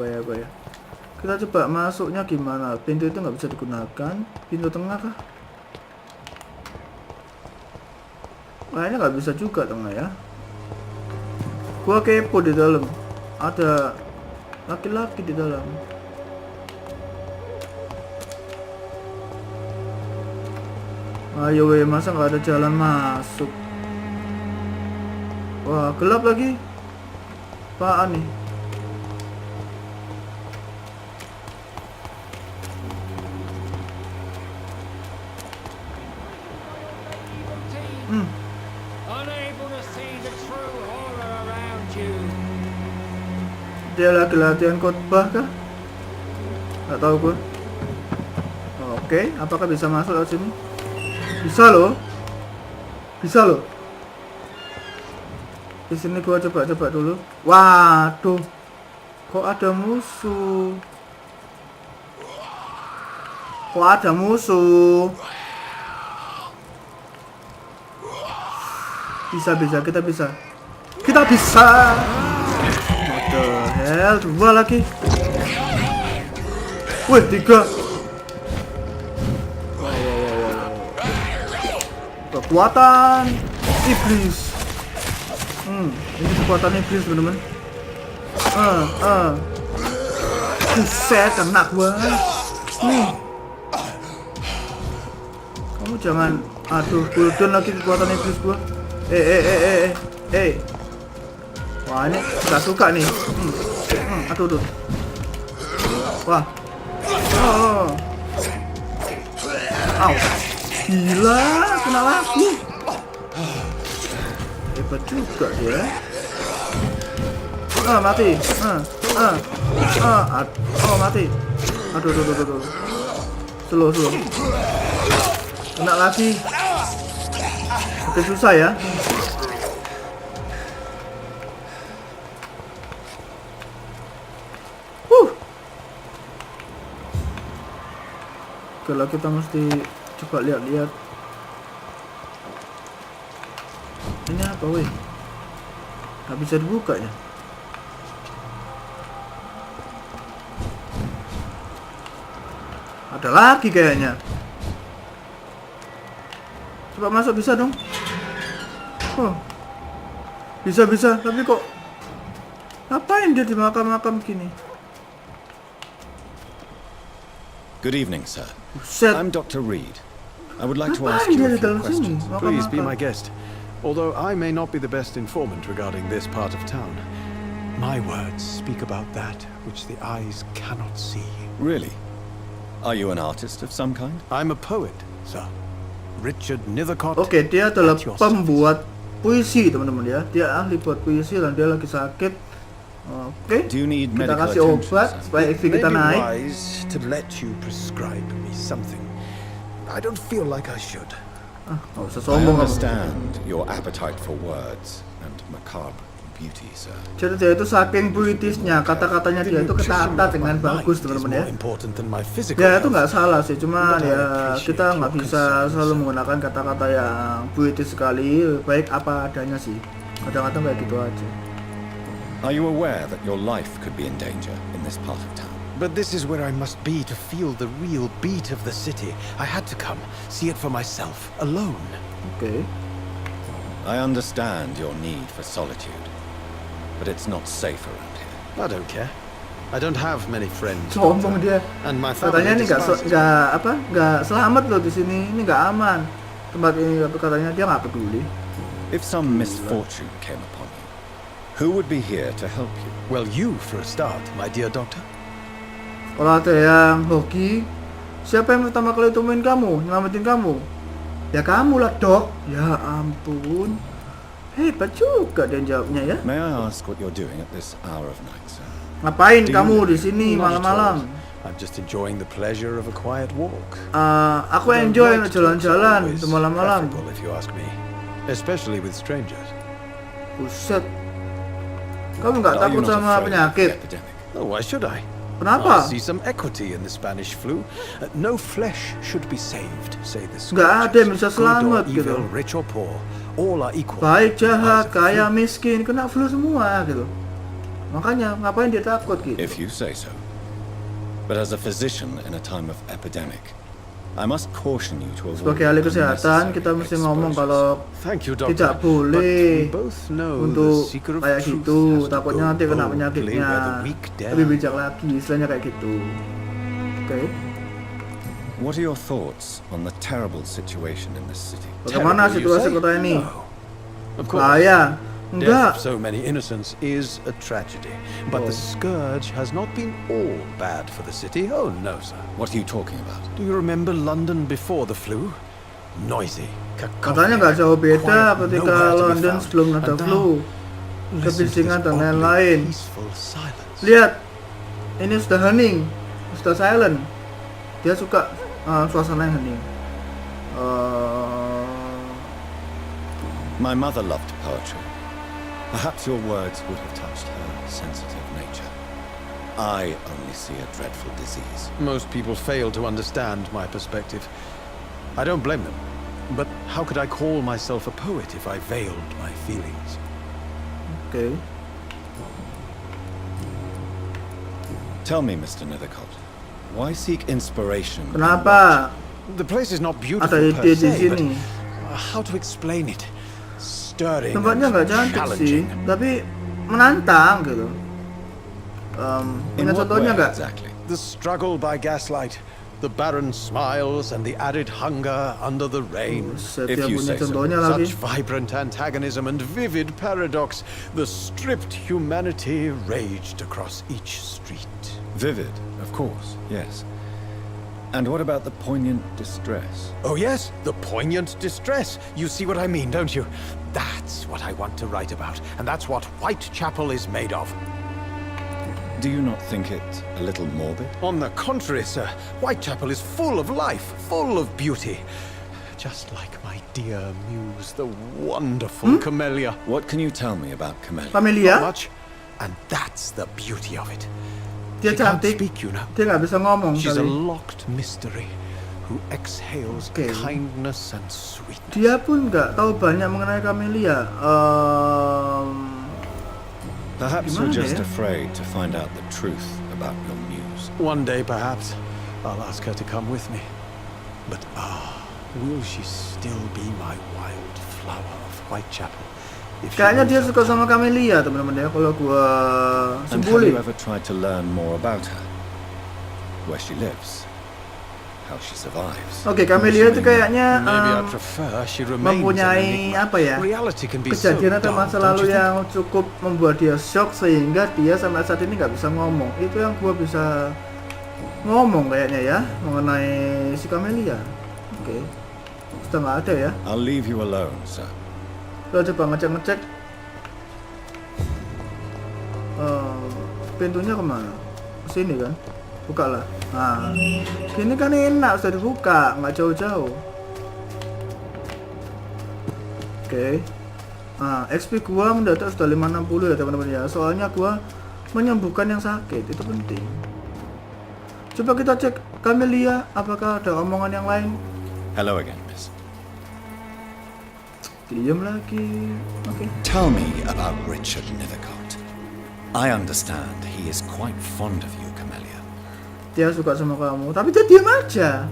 Kita coba masuknya gimana? Pintu itu nggak bisa digunakan. Pintu tengah kah? Kayaknya nggak bisa juga tengah ya. Gua kepo di dalam. Ada laki-laki di dalam. Ayo masa nggak ada jalan masuk? Wah, gelap lagi. Apaan nih? Dia lagi latihan khotbah kah? Gak tahu gue. Oke, apakah bisa masuk lewat sini? Bisa loh. Di sini gua coba dulu. Waduh. Kok ada musuh? Bisa, kita bisa. What the hell? 2 lagi. Wih, 3. Kekuatan iblis. Ini kekuatan iblis, teman-teman. Buset, kena gua. Kamu jangan, aduh, cooldown lagi kekuatan iblis gua. Wah, ini gak suka nih. Aduh. Wah. Au. Gila, kena lagi. Hebat juga dia. Mati. Mati. Aduh. Slow. Kena lagi. Oke, susah ya. Kalau kita mesti coba lihat. Ini apa weh? Gak bisa dibuka ya? Ada lagi kayaknya. Coba masuk, bisa dong. Oh, bisa, tapi kok ngapain dia di makam-makam gini? Good evening, sir. Set. I'm Dr. Reed. I would like to Ngapain ask you dia a di few dalam sini? questions. Please be Makam-makam. my guest. Although I may not be the best informant regarding this part of town, my words speak about that which the eyes cannot see. Really? Are you an artist of some kind? I'm a poet, sir. Richard Nethercott. Oke, dia adalah at your pembuat puisi, teman-teman ya. Dia ahli buat puisi dan dia lagi sakit. Oke. Do you need Kita medical kasih attention, obat sir? supaya EV kita Maybe naik. wise to let you prescribe me something. I don't feel like I should. Nggak usah I sombong kamu. understand your appetite for words and macabre beauty, sir. Jadi dia itu saking puitisnya, kata-katanya dia itu ketata dengan bagus, teman-teman ya. More important than my physical Ya itu health. nggak salah sih, cuma But I ya appreciate kita nggak your bisa concern, selalu sir. menggunakan kata-kata yang puitis sekali, baik apa adanya sih. Kadang-kadang kayak gitu aja. Are you aware that your life could be in danger in this part of town? But this is where I must be to feel the real beat of the city. I had to come, see it for myself, alone. Oke. I understand your need for solitude, but it's not safe around here. I don't care. I don't have many friends. Sombong dia. And my family Katanya ini despises me. nggak selamat loh di sini. Ini nggak aman. Tempat ini, tapi katanya dia nggak peduli. If some misfortune came upon you, who would be here to help you? Well, you for a start, my dear doctor. Kalau ada yang hoki, siapa yang pertama kali temuin kamu, nyelamatin kamu? Ya kamu lah, Dok. Ya ampun. Hebat juga dia jawabnya ya. May I ask what you're doing at this hour of night, sir? Ngapain Do you kamu know? di sini Not at malam-malam? all. I'm just enjoying the pleasure of a quiet walk. Aku enjoy jalan-jalan di malam-malam. Preferable, if you ask me, especially with strangers. Buset. Kamu nggak Are you takut not sama afraid of the penyakit? epidemic? Oh, why should I? I Kenapa? see some equity in the Spanish flu. No flesh should be saved, say the Nggak ada yang scriptures. bisa Good or selamat evil, gitu. rich or poor, all are equal. Baik, jahat, Eyes of kaya, flu. miskin, kena flu semua gitu. Makanya ngapain dia takut gitu? If you say so. But as a physician in a time of epidemic, I must caution you to avoid Sebagai ahli kesehatan, kita mesti ngomong kalau Thank you, doctor. tidak boleh But we both know untuk the secret of kayak truth gitu. has to Takutnya go nanti kena boldly penyakitnya. where the weak dare. Lebih bijak lagi, istilahnya kayak gitu. Oke. What are your thoughts on the terrible situation in this city? Bagaimana Terrible, you situasi say? kota ini? No. Of course. Bahaya. Death Enggak. of so many innocents is a tragedy. But the scourge has not been all bad for the city. Oh, no, sir. What are you talking about? Do you remember London before the flu? Noisy, Katanya nggak jauh beda ketika London sebelum ada flu. Kebisingan dan lain-lain. Lihat, ini sudah hening, sudah silent. Dia suka suasana yang hening. My mother loved poetry. Perhaps your words would have touched her sensitive nature. I only see a dreadful disease. Most people fail to understand my perspective. I don't blame them. But how could I call myself a poet if I veiled my feelings? Okay. Tell me, Mr. Nethercott, why seek inspiration? Kenapa? The place is not beautiful Ada per ide di se, but sini. how to explain it? Stirring Tempatnya nggak and cantik sih, challenging. tapi menantang gitu. In Punya what contohnya way nggak? exactly? The struggle by gaslight, the barren smiles and the added hunger under the rain. Setiap If you punya say so. contohnya lagi. Such vibrant antagonism and vivid paradox. The stripped humanity raged across each street. Vivid, of course, yes. And what about the poignant distress? Oh yes, the poignant distress. You see what I mean, don't you? That's what I want to write about, and that's what Whitechapel is made of. Do you not think it a little morbid? On the contrary, sir, Whitechapel is full of life, full of beauty. Just like my dear muse, the wonderful Camellia. What can you tell me about Camellia? Not Camellia, much, and that's the beauty of it. dia She can't cantik, speak, you know. dia nggak bisa ngomong She's a tapi locked mystery who exhales Okay. kindness and sweetness. dia pun nggak tahu banyak mengenai Camellia. Perhaps you're Gimana just ya? afraid to find out the truth about your muse. One day, perhaps, I'll ask her to come with me. But will she still be my wild flower of Whitechapel? If she Kayaknya dia moves suka out sama Camellia teman-teman ya. Kalau gua And have simpulin. you ever tried to learn more about her? Where she lives? How she survives? Oke, Camellia itu kayaknya Maybe I prefer she remains mempunyai an enigma. apa ya? Reality can be so Kejadian atau dull, masa don't lalu you think? yang cukup membuat dia shock sehingga dia sampai saat ini nggak bisa ngomong. Itu yang gua bisa ngomong kayaknya ya mengenai si Camellia. Oke. Sudah nggak ada ya. I'll leave you alone, sir. Kita coba ngecek-ngecek. Pintunya kemana? Kesini kan? Buka lah. Nah, gini kan enak, sudah dibuka, nggak jauh-jauh. Oke. Nah, XP gua mendadak sudah 560 ya teman-teman ya. Soalnya gua menyembuhkan yang sakit, itu penting. Coba kita cek Camellia, apakah ada omongan yang lain? Hello again, miss. Diam lagi. Oke. Tell me about Richard Nethercott. I understand he is quite fond of you, Camellia. Dia suka sama kamu, tapi dia diam aja.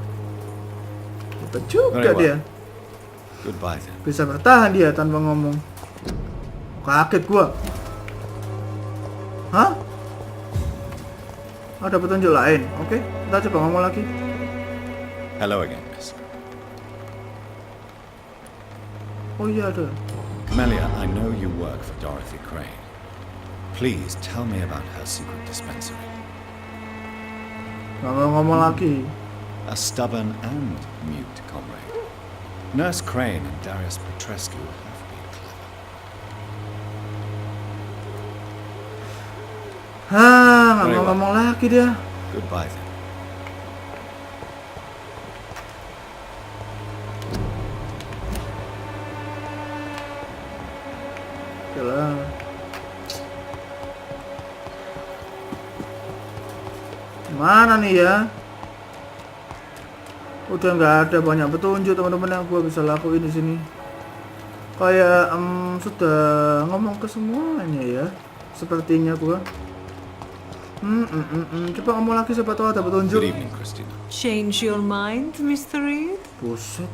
Hebat juga Very well. dia. Goodbye then. Bisa bertahan dia tanpa ngomong. Kaget gua. Hah? Ada petunjuk lain. Oke, kita coba ngomong lagi. Hello again, miss. Oh iya ada. Camellia, I know you work for Dorothy Crane. Please tell me about her secret dispensary. Nggak mau ngomong lagi. A stubborn and mute comrade. Nurse Crane and Darius Petrescu have been clever. Hah, nggak Very mau well. ngomong lagi dia. Goodbye then. Oke lah. Mana nih ya? Udah nggak ada banyak petunjuk teman-teman yang gua bisa lakuin di sini. Kayak sudah ngomong ke semuanya ya. Sepertinya gua. Coba ngomong lagi siapa tahu ada petunjuk. Good evening, Christina. Change your mind, Mr. Reed? Buset.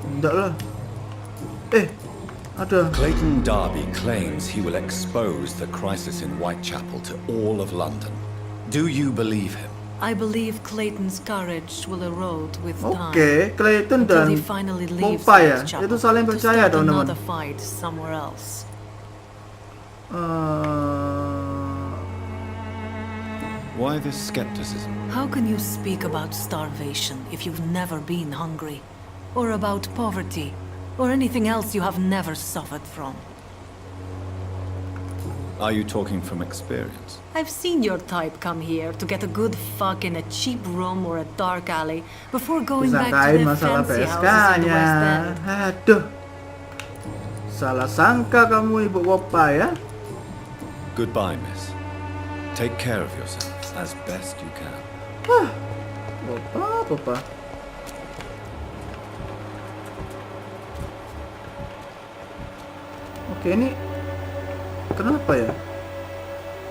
Enggak lah. Ada. Clayton Darby claims he will expose the crisis in Whitechapel to all of London. Do you believe him? I believe Clayton's courage will erode with time. Oke, Clayton Until dan he finally leaves Popa ya. Whitechapel Itu saling to percaya start teman-teman. another fight somewhere else. Why this skepticism? How can you speak about starvation if you've never been hungry? Or about poverty? Or anything else you have never suffered from? Are you talking from experience? I've seen your type come here to get a good fuck in a cheap room or a dark alley before going back to Disangkain their masalah fancy houses in the PSK-nya. West End. Aduh. Salah sangka kamu ibu Popa ya. Goodbye, miss. Take care of yourselves as best you can. Popa. Oke, ini kenapa ya?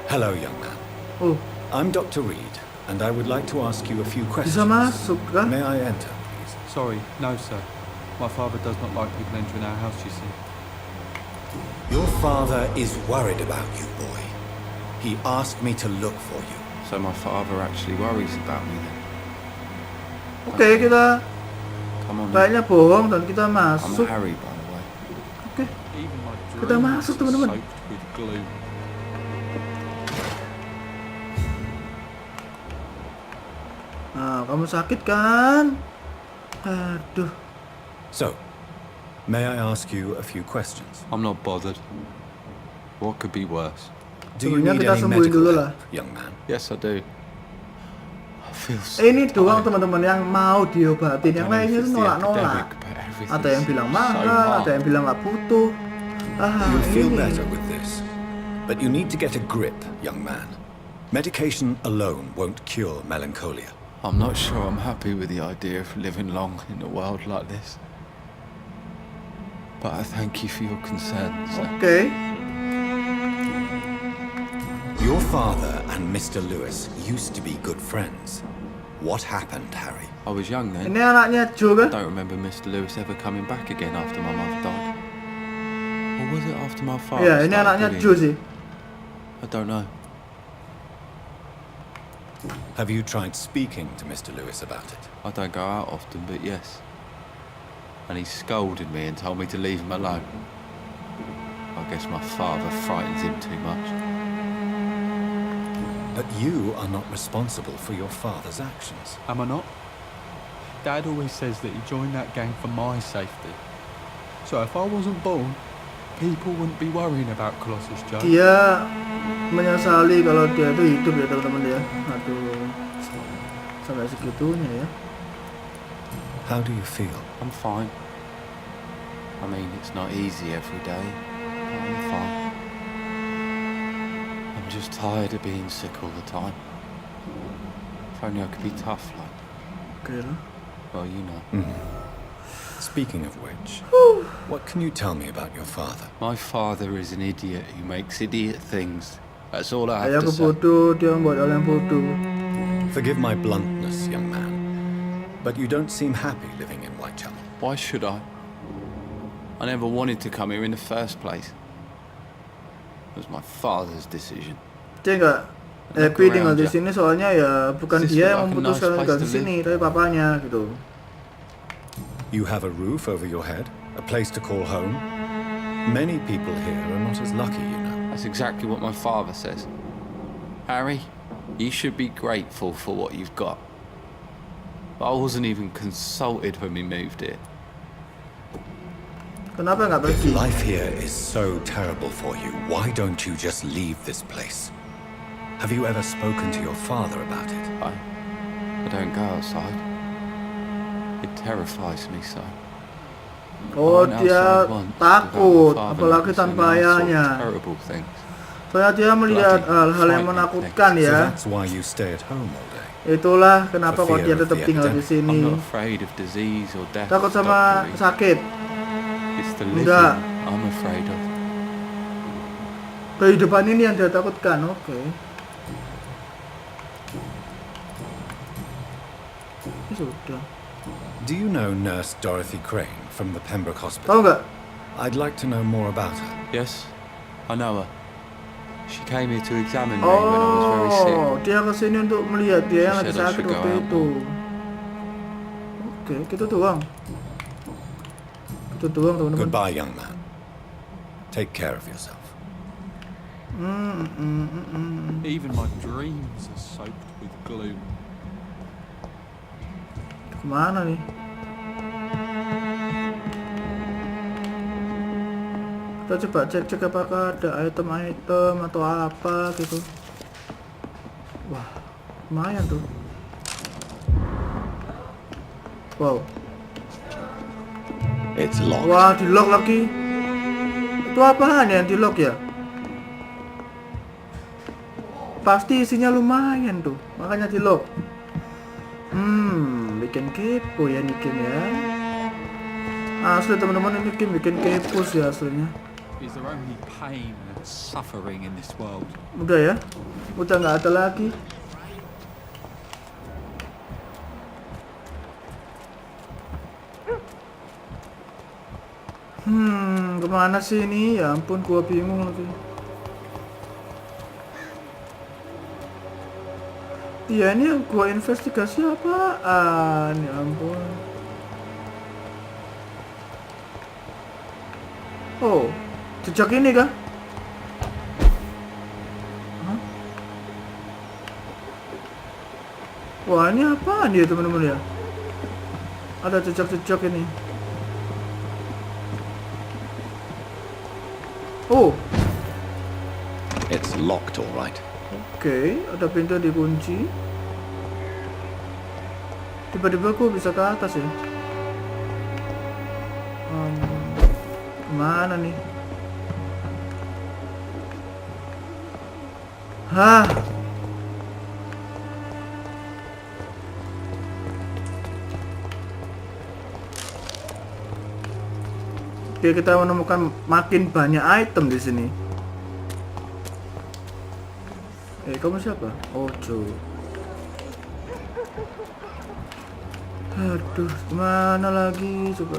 Hello, young man. Oh, I'm Dr. Reed, and I would like to ask you a few questions. bisa masuk kah? May I enter, please? Sorry, no, sir. My father does not like people entering our house, you see. Your father is worried about you, boy. He asked me to look for you. So my father actually worries about me then. Oke, kita Come on. kayaknya bohong dan kita I'm masuk. Harry, by the way. Oke. Even my Kita dreams masuk, are teman-teman. soaked with glue. Nah, kamu sakit kan? Aduh. So, may I ask you a few questions? I'm not bothered. What could be worse? Do you Sebenarnya need kita any sembuhin medical dulu help, lah. young man? Yes, I do. I feel so Ini doang tired. teman-teman yang mau diobatin, yang Don't know if lainnya it's itu the nolak-nolak. epidemic, but everything's Ada yang bilang so mahal, hard. ada yang bilang nggak butuh. You'll feel ini. better with this. But you need to get a grip, young man. Medication alone won't cure melancholia. I'm not sure I'm happy with the idea of living long in a world like this. But I thank you for your concern, sir. Oke. Your father and Mr. Lewis used to be good friends. What happened, Harry? I was young then. Ini anaknya Joe I kan? don't remember Mr. Lewis ever coming back again after my mother died. Or was it after my father Iya, ini started anaknya bullying? Joe sih. I don't know. Have you tried speaking to Mr. Lewis about it? I don't go out often, but yes. And he scolded me and told me to leave him alone. I guess my father frightens him too much. But you are not responsible for your father's actions. Am I not? Dad always says that he joined that gang for my safety. So if I wasn't born, people wouldn't be worrying about Colossus Joe. Dia menyesali kalau dia itu hidup ya teman-teman ya. Aduh. Sampai segitunya ya. How do you feel? I'm fine. I mean, it's not easy every day, but I'm fine. I'm just tired of being sick all the time. If only I could be tough like, Oke lah. well, you know. Speaking of which, what can you tell me about your father? My father is an idiot who makes idiot things. That's all I Ayah have to say. bodoh, dia membuat hal yang bodoh. Forgive my bluntness, young man, but you don't seem happy living in Whitechapel. Why should I? I never wanted to come here in the first place. It was my father's decision. Dia nggak happy tinggal di sini soalnya ya bukan Is this dia like yang a memutuskan nice tinggal place di to sini, tapi papanya gitu. You have a roof over your head, a place to call home. Many people here are not as lucky, you know. That's exactly what my father says. Harry, you should be grateful for what you've got. But I wasn't even consulted when we moved here. Kenapa nggak If pergi? life here is so terrible for you, why don't you just leave this place? Have you ever spoken to your father about it? I don't go outside. It terrifies me so. Oh, I went dia outside once takut, without my father apalagi noticing tanpa all sorts of ayahnya. terrible things. Soalnya dia melihat Bloody hal-hal yang frightening menakutkan So ya. that's why you stay at home all day. Itulah kenapa For kok dia fear of tetap the tinggal di epidemic. sini. I'm not afraid of disease or death. Takut sama Dr. Reed. sakit. It's the living Enggak. I'm afraid of. Kehidupan ini yang dia takutkan. Oke. Sudah. Do you know Nurse Dorothy Crane from the Pembroke Tahu Hospital? nggak? I'd like to know more about her. Yes, I know her. She came here to examine me when I was very sick. Oh, dia kesini untuk melihat dia yang She lagi said I sakit should go waktu out itu. Oke, gitu doang. Gitu doang teman-teman. Goodbye, young man. Take care of yourself. Even my dreams are soaked with gloom. Kemana nih? Kita coba cek-cek apakah ada item-item atau apa gitu. Wah, lumayan tuh. Wow. It's locked. Wah, di lock lagi. Itu apaan yang di lock ya? Pasti isinya lumayan tuh, makanya di lock. Bikin kepo ya nih game ya. Asli teman-teman, ini game bikin kepo sih aslinya. Is there only pain and suffering in this world? Udah ya, udah nggak ada lagi. Kemana sih ini? Ya ampun, gua bingung lagi. Iya, ini yang gua investigasi apaan? Ya ampun. Oh, jejak ini kah? Hah? Wah, ini apaan ya teman-teman ya? Ada jejak-jejak ini. Oh, It's locked, all right. oke, ada pintu dikunci. Tiba-tiba gua bisa ke atas ya. Mana nih? Hah? Oke, kita menemukan makin banyak item di sini. Kamu siapa? Ojo. Aduh, gimana lagi coba?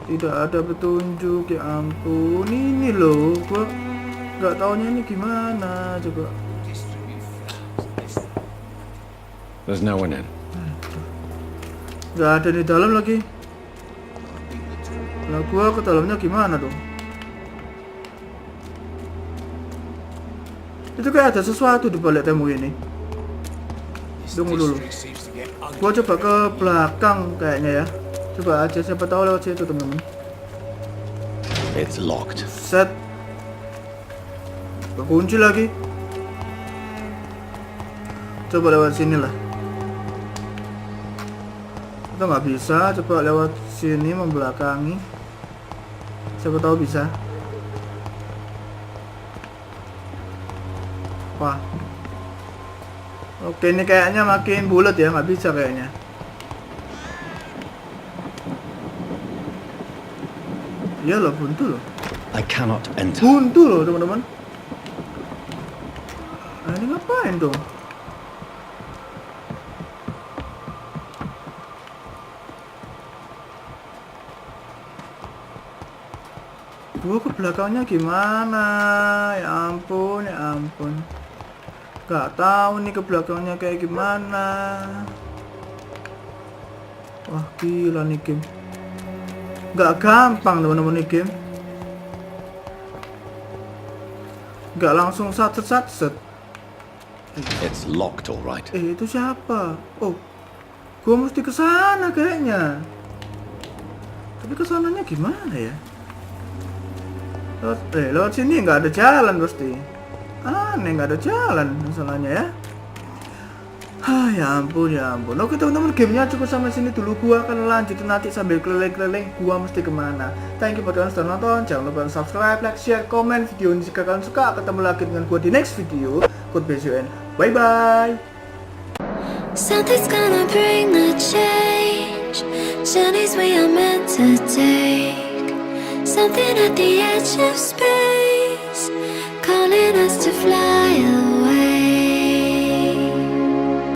Tidak ada petunjuk, ya ampun. Ini loh, gua nggak taunya ini gimana coba. There's no one in. Nggak ada di dalam lagi. Nah, gua ke dalamnya gimana dong? Itu kayak ada sesuatu di balik tembok ini. Tunggu dulu. Gua coba ke belakang kayaknya ya. Coba aja, siapa tahu lewat situ teman-teman. It's locked. Set. Kunci lagi. Coba lewat sini lah. Kita nggak bisa. Coba lewat sini membelakangi. Siapa tahu bisa. Wah. Oke, ini kayaknya makin bulat ya, nggak bisa kayaknya. Iya loh, buntu loh. I cannot enter. Buntu loh teman-teman. Nah, ini ngapain dong? Gua ke belakangnya gimana? Ya ampun, ya ampun. Gak tahu nih ke belakangnya kayak gimana. Wah, gila nih game. Gak gampang teman-teman nih game. Gak langsung set. It's locked, all right. Itu siapa? Oh, gua mesti ke sana kayaknya. Tapi kesananya gimana ya? Lewat sini nggak ada jalan pasti. Aneh, nggak ada jalan masalahnya ya. Ya ampun, ya ampun. Oke teman-teman, gamenya cukup sampai sini dulu. Gua akan lanjutin nanti sambil keliling-keliling. Gua mesti kemana. Thank you buat kalian sudah nonton. Jangan lupa subscribe, like, share, komen video ini jika kalian suka. Ketemu lagi dengan gua di next video. Good and bye bye. Something's gonna bring the change. Journeys we are meant to take. Something at the edge of space, calling us to fly.